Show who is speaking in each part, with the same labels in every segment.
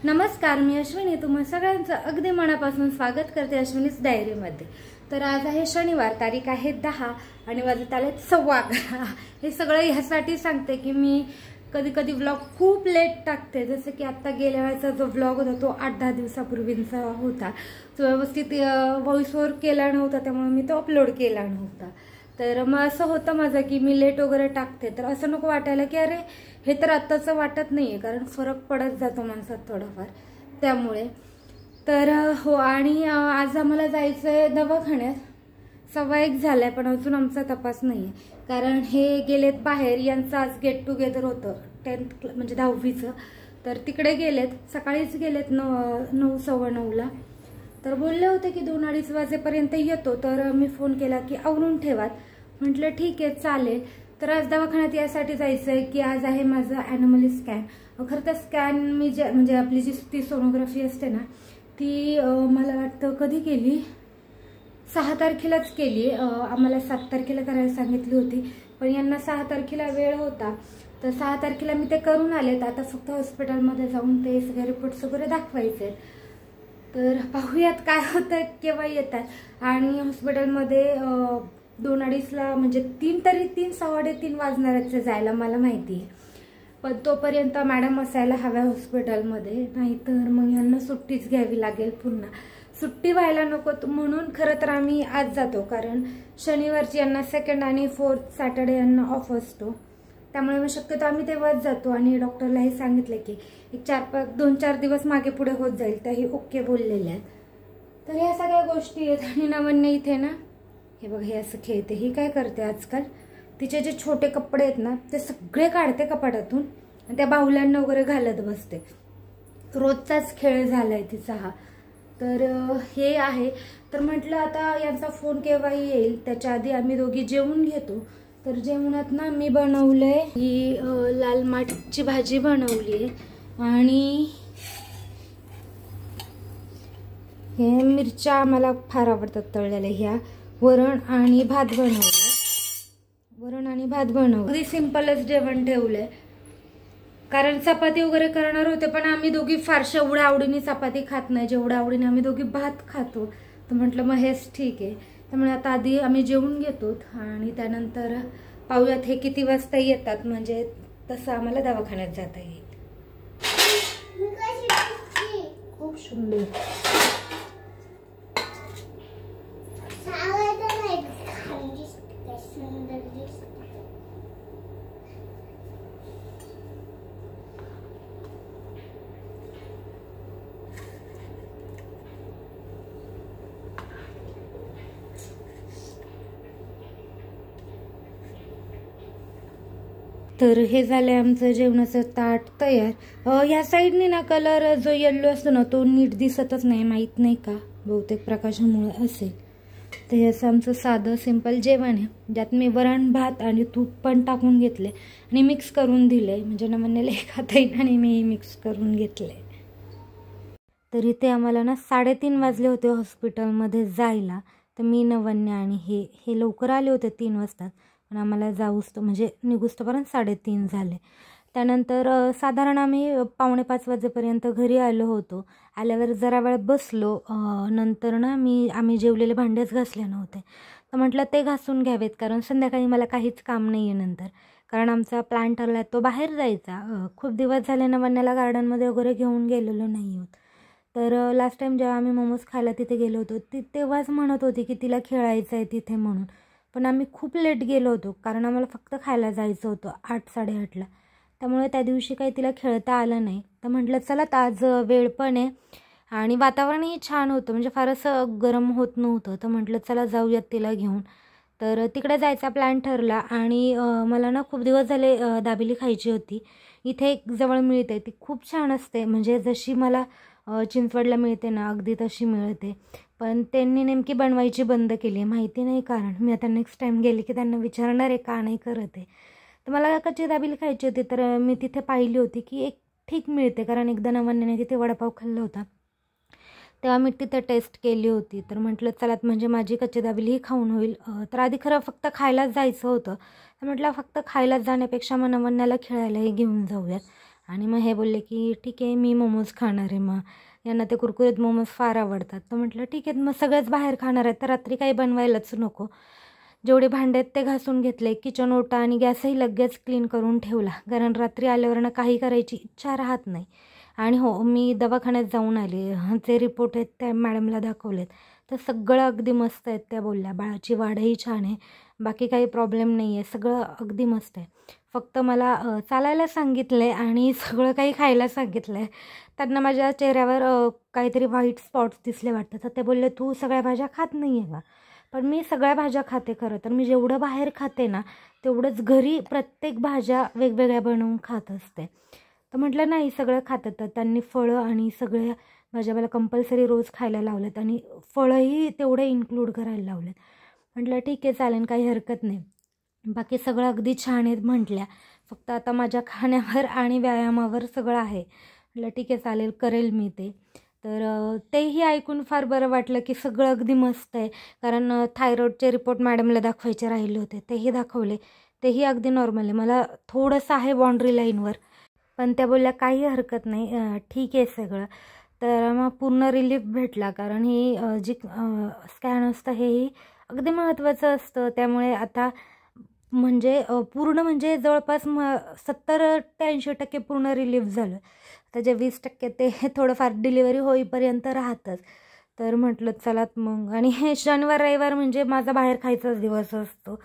Speaker 1: नमस्कार, मी अश्विनी. तुम्हा सगळ्यांचं अगदी मनापासून स्वागत करते अश्विनीच डायरीमध्ये. तर आज आहे शनिवार, तारीख आहे 10 आणि वाजत आले 11:15. हे सगळं ह्यासाठी सांगते की मी कधी कधी व्लॉग खूप लेट टाकते. जसं की आता गेल्या वेळेचा जो व्लॉग होता तो 8-10 दिवसापूर्वींचा होता. तो व्यवस्थित व्हॉइस ओव्हर केला नव्हता, त्यामुळे मी तो अपलोड केला नव्हता. तर मग असं होतं माझं की मी लेट वगैरे टाकते, तर असं नको वाटायला की अरे हे तर आत्ताचं वाटत नाहीये, कारण फरक पडत जातो माणसात थोडाफार. त्यामुळे तर हो. आणि आज आम्हाला जायचंय दवाखान्यात. 1:15 झालाय पण अजून आमचा तपास नाहीये, कारण हे गेलेत बाहेर. यांचं आज गेट टुगेदर होतं 10th म्हणजे 10वीचं. तर तिकडे गेलेत, सकाळीच गेलेत 9-9:15ला. तर बोलले होते की 2-2:30 वाजेपर्यंत येतो. तर मी फोन केला की आवरून ठेवात. म्हटलं ठीक आहे चालेल. तर आज दवाखान्यात यासाठी जायचंय की आज आहे माझं ॲनिमल स्कॅन. खरं तर स्कॅन मी म्हणजे आपली जी ती सोनोग्राफी असते ना, ती मला वाटतं कधी केली, 6 तारखेलाच केली. आम्हाला 7 तारखेला करायला सांगितली होती, पण यांना 6 तारखेला वेळ होता. तर 6 तारखेला मी ते करून आलेत. आता फक्त हॉस्पिटलमध्ये जाऊन ते सगळे रिपोर्ट्स वगैरे दाखवायचे. तर पाहूयात काय होतं, केव्हा येतात. आणि हॉस्पिटलमध्ये 2-2:30ला म्हणजे 3-3:15 वाजणार आहेत जायला, मला माहिती आहे. पण तोपर्यंत मॅडम असायला हव्या हॉस्पिटलमध्ये, नाहीतर मग यांना सुट्टीच घ्यावी लागेल. पुन्हा सुट्टी व्हायला नको म्हणून खरं तर आम्ही आज जातो, कारण शनिवारची यांना 2nd आणि 4th सॅटर्डे यांना ऑफ असतो. त्यामुळे मग शक्यतो आम्ही तेव्हाच जातो. आणि डॉक्टरला हे सांगितलं की एक 2-4 दिवस मागे पुढे होत जाईल, त्याही ओके बोललेल्या आहेत. तर ह्या सगळ्या गोष्टी आहेत. आणि नवन्य इथे ना, हे बघ हे असं खेळते. ही काय करते आजकाल, तिचे जे छोटे कपडे आहेत ना ते सगळे काढते कपाटातून आणि त्या बाहुल्यांना वगैरे घालत बसते. रोजचाच खेळ झालाय तिचा हा. तर हे आहे. तर म्हटलं आता यांचा फोन केव्हाही येईल, त्याच्या आधी आम्ही दोघी जेवून घेतो. तर जेवणात ना मी बनवलंय ही लाल माठची भाजी बनवली आणि हे मिरच्या मला फार आवडतात तळलेल्या. ह्या वरण आणि भात बनवलं. अगदी सिंपलच जेवण ठेवलंय, कारण चपाती वगैरे करणार होते, पण आम्ही दोघी फारशा एवढ्या आवडीने चपाती खात नाही जेवढ्या आवडीने आम्ही दोघी भात खातो. तर म्हटलं मग हेच ठीक आहे. त्यामुळे आता आधी आम्ही जेवून घेतो आणि त्यानंतर पाहूयात हे किती वाजता येतात, म्हणजे तसं आम्हाला दवाखान्यात जाता येईल. खूप सुंदर. तर हे झालंय आमचं जेवणाचं ताट तयार. या साईडने ना कलर जो येल्लो असतो ना तो नीट दिसतच नाही, माहीत नाही का, बहुतेक प्रकाशामुळे असेल. तर हे असं आमचं साधं सिंपल जेवण आहे, ज्यात मी वरण भात आणि तूप पण टाकून घेतले आणि मिक्स करून दिले, म्हणजे नवन्याला खाता येईल आणि मी मिक्स करून घेतले. तर इथे आम्हाला ना 3:30 वाजले होते हॉस्पिटलमध्ये जायला. तर मी नवन्या आणि हे लवकर आले होते 3 वाजता, पण आम्हाला म्हणजे निघुस्तोपर्यंत 3:30 झाले. त्यानंतर साधारण आम्ही 4:45 वाजेपर्यंत घरी आलो होतो. आल्यावर जरा वेळ बसलो. नंतर ना आम्ही जेवलेले भांडेच घासले नव्हते, तर म्हटलं ते घासून घ्यावेत, कारण संध्याकाळी मला काहीच काम नाही आहे नंतर, कारण आमचा प्लॅन ठरला तो बाहेर जायचा. खूप दिवस झाले नवन्याला गार्डनमध्ये वगैरे घेऊन गेलेलो नाही आहोत. तर लास्ट टाइम जेव्हा आम्ही मोमोज खायला तिथे गेलो होतो तेव्हाच म्हणत होती की तिला खेळायचं आहे तिथे म्हणून, पण आम्ही खूप लेट गेलो होतो, कारण आम्हाला फक्त खायला जायचं होतं 8-8:30ला. त्यामुळे त्या दिवशी काही तिला खेळता आलं नाही. तर म्हटलं चला आज वेळ पण आहे आणि वातावरणही छान होतं, म्हणजे फार असं गरम होत नव्हतं. तर म्हटलं चला जाऊयात तिला घेऊन. तर तिकडे जायचा प्लॅन ठरला. आणि मला ना खूप दिवस झाले दाबेली खायची होती. इथे एक जवळ मिळते, ती खूप छान असते, म्हणजे जशी मला चिंचवडला मिळते ना अगदी तशी मिळते. पण त्यांनी नेमकी बनवायची बंद केली, माहिती नाही कारण. मी आता नेक्स्ट टाइम गेले की त्यांना विचारणार आहे का नाही करत आहे. तर मला कच्ची दाबेली खायची होती, तर मी तिथे पाहिली होती की एक ठीक मिळते, कारण एकदा नवन्याने तिथे वडापाव खाल्ला होता तेव्हा मी तिथे टेस्ट केली होती. तर म्हटलं चला म्हणजे माझी कच्ची दाबेली ही खाऊन होईल. तर आधी खरं फक्त खायलाच जायचं होतं, तर म्हटलं फक्त खायलाच जाण्यापेक्षा मग नवन्याला खेळायलाही घेऊन जाऊयात. आणि मग हे बोलले की ठीक आहे मी मोमोज खाणार आहे, मग यांना ते कुरकुरीत मोमोज फार आवडतात. तर म्हटलं ठीक आहे मग सगळेच बाहेर खाणार आहेत तर रात्री काही बनवायलाच नको. जेवढे भांडे आहेत ते घासून घेतले, किचन ओटा आणि गॅसही लगेच क्लीन करून ठेवला, कारण रात्री आल्यावर काही करायची इच्छा राहत नाही. आणि हो, मी दवाखान्यात जाऊन आले, जे रिपोर्ट आहेत त्या मॅडमला दाखवलेत तर सगळं अगदी मस्त आहेत. त्या बोलल्या बाळाची वाढही छान आहे, बाकी काही प्रॉब्लेम नाही आहे, सगळं अगदी मस्त आहे. फक्त मला चालायला सांगितलं आहे आणि सगळं काही खायला सांगितलं आहे. त्यांना माझ्या चेहऱ्यावर काहीतरी व्हाईट स्पॉट्स दिसले वाटतं, तर ते बोलले तू सगळ्या भाज्या खात नाही आहे का? पण मी सगळ्या भाज्या खाते. खरं तर मी जेवढं बाहेर खाते ना तेवढंच घरी प्रत्येक भाज्या वेगवेगळ्या बनवून खात असते. तर म्हटलं नाही सगळं खातं. तर त्यांनी फळं आणि सगळ्या भाज्या मला कंपल्सरी रोज खायला लावल्यात आणि फळंही तेवढे इन्क्लूड करायला लावलेत. म्हटलं ठीक आहे चालेल, काही हरकत नाही, बाकी सगळं अगदी छान आहेत म्हटल्या, फक्त आता माझ्या खाण्यावर आणि व्यायामावर सगळं आहे. म्हटलं ठीक आहे चालेल, करेल मी ते. तर तेही ऐकून फार बरं वाटलं की सगळं अगदी मस्त आहे. कारण थायरॉईडचे रिपोर्ट मॅडमला दाखवायचे राहिले होते, तेही दाखवले, तेही अगदी नॉर्मल आहे. मला थोडंसं आहे बाउंड्री लाईनवर, पण त्या बोलल्या काही हरकत नाही, ठीक आहे सगळं. तर मग पूर्ण रिलीफ भेटला, कारण ही जी स्कॅन असतं हेही अगदी महत्त्वाचं असतं. त्यामुळे आता म्हणजे पूर्ण म्हणजे जवळपास 70 ते 80% पूर्ण रिलीफ झालं. त्याचे 20% ते थोडंफार डिलिव्हरी होईपर्यंत राहतंच. तर म्हटलं चलात मग. आणि हे शनिवार रविवार म्हणजे माझा बाहेर खायचाच दिवस असतो,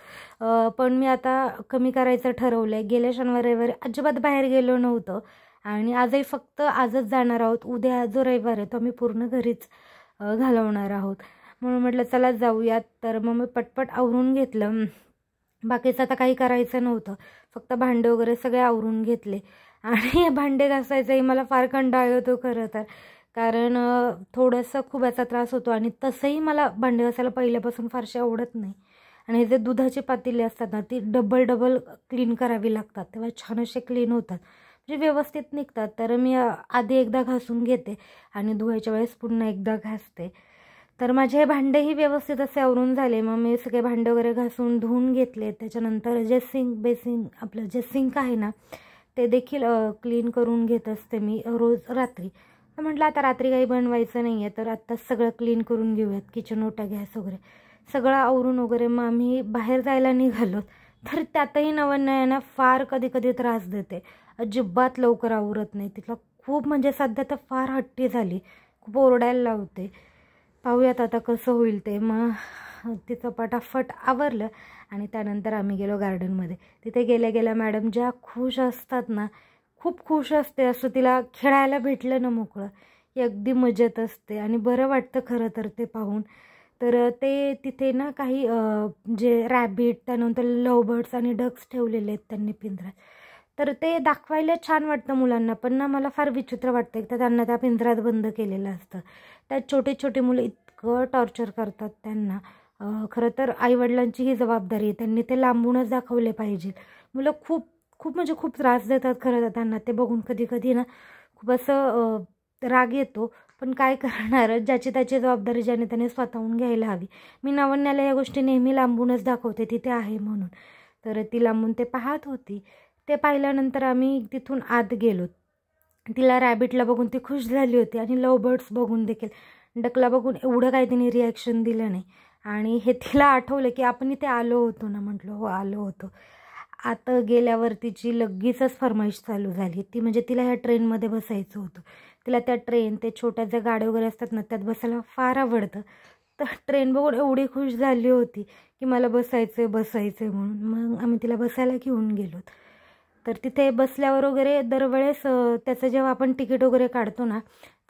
Speaker 1: पण मी आता कमी करायचं ठरवलं आहे. गेल्या शनिवार रविवारी अजिबात बाहेर गेलो नव्हतं आणि आजही फक्त आजच जाणार आहोत. उद्या जो रविवार आहे तो आम्ही पूर्ण घरीच घालवणार आहोत. म्हणून म्हटलं चला जाऊयात. तर मग मी पटपट आवरून घेतलं, बाकीचं आता काही करायचं नव्हतं, फक्त भांडे वगैरे सगळे आवरून घेतले. आणि भांडे घासायचंही मला फार कंटाळा येतो खरं तर, कारण थोडंसं खूप याचा त्रास होतो आणि तसंही मला भांडे घासायला पहिल्यापासून फारसे आवडत नाही. आणि हे जे दुधाचे पातेले असतात ना ती डबल क्लीन करावी लागतात, तेव्हा छान असे क्लीन होतात, म्हणजे व्यवस्थित निघतात. तर मी आधी एकदा घासून घेते आणि धुवायच्या वेळेस पुन्हा एकदा घासते. तर माझे भांडेही व्यवस्थित असे आवरून झाले. मग मी सगळे भांडे वगैरे घासून धुवून घेतले. त्याच्यानंतर जे बेसिन आपलं जे सिंक आहे ना ते देखील क्लीन करून घेत असते मी रोज रात्री. तर म्हटलं आता रात्री काही बनवायचं नाही आहे तर आत्ताच सगळं क्लीन करून घेऊयात, किचन ओटा गॅस वगैरे सगळं आवरून वगैरे. मग आम्ही बाहेर जायला निघालो. तर त्यातही नवनयना फार कधी कधी त्रास देते, अजिबात लवकर आवरत नाही. तिला खूप म्हणजे सध्या तर फार हट्टी झाली, खूप ओरडायला लावते. पाहूयात आता कसं होईल ते. मग तिचं पटाफट आवरलं आणि त्यानंतर आम्ही गेलो गार्डनमध्ये. तिथे गेल्या गेल्या मॅडम ज्या खुश असतात ना, खूप खुश असते. असं तिला खेळायला भेटलं ना मोकळं, ही अगदी मजेत असते आणि बरं वाटतं खरं तर ते पाहून. तर ते तिथे ना काही जे रॅबिट, त्यानंतर लव्ह बर्ड्स आणि डक्स ठेवलेले आहेत त्यांनी पिंजऱ्यात. तर ते दाखवायला छान वाटतं मुलांना, पण ना मला फार विचित्र वाटतं. एकदा त्यांना त्या पिंजऱ्यात बंद केलेलं असतं, त्यात छोटे छोटे मुलं इतकं टॉर्चर करतात त्यांना. खरं तर आईवडिलांची ही जबाबदारी आहे, त्यांनी ते लांबूनच दाखवले पाहिजे. मुलं खूप खूप म्हणजे खूप त्रास देतात खरं तर त्यांना. ते बघून कधी कधी ना खूप असं राग येतो, पण काय करणार, ज्याची त्याची जबाबदारी ज्याने त्याने स्वतःहून घ्यायला हवी. मी नवन्याला या गोष्टी नेहमी लांबूनच दाखवते, तिथे आहे म्हणून. तर ती लांबून ते पाहत होती. ते पाहिल्यानंतर आम्ही तिथून आत गेलो. तिला रॅबिटला बघून ती खुश झाली होती आणि लव्ह बर्ड्स बघून देखील. डकला बघून एवढं काही तिने रिॲक्शन दिलं नाही. आणि हे तिला आठवलं की आपण इथे आलो होतो ना. म्हटलं हो आलो होतो. आता गेल्यावर तिची लगेचच फरमाईश चालू झाली. ती म्हणजे तिला ह्या ट्रेनमध्ये बसायचं होतं. तिला त्या ट्रेन, ते छोट्या ज्या गाड्या वगैरे असतात ना त्यात बसायला फार आवडतं. तर ट्रेन बघून एवढी खुश झाली होती की मला बसायचं आहे म्हणून. मग आम्ही तिला बसायला घेऊन गेलो. तर तिथे बसल्यावर वगैरे दरवेळेस त्याचं जेव्हा आपण तिकीट वगैरे काढतो ना,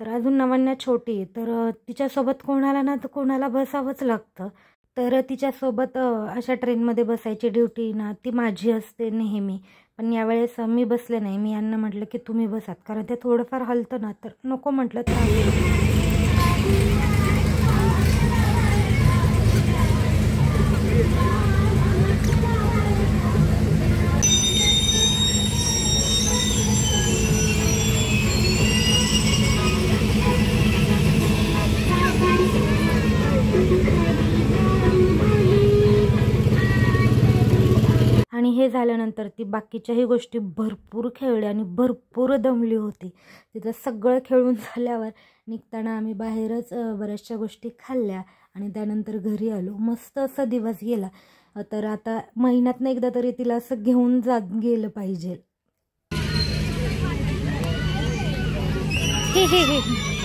Speaker 1: तर अजून नवन्या छोटी, तर तिच्यासोबत कोणाला ना तर कोणाला बसावंच लागतं. तर तिच्यासोबत अशा ट्रेनमध्ये बसायची ड्युटी ना ती माझी असते नेहमी. पण यावेळेस मी बसले नाही. मी यांना म्हटलं की तुम्ही बसात, कारण ते थोडंफार हलतं ना, तर नको म्हटलं तर. आणि हे हे झाल्यानंतर ती बाकीच्याही गोष्टी भरपूर खेळल्या आणि भरपूर दमली होती. तिथं सगळं खेळून झाल्यावर निघताना आम्ही बाहेरच बऱ्याचशा गोष्टी खाल्ल्या आणि त्यानंतर घरी आलो. मस्त असा दिवस गेला. तर आता महिन्यातनं एकदा तरी तिला असं घेऊन गेलं पाहिजे. हे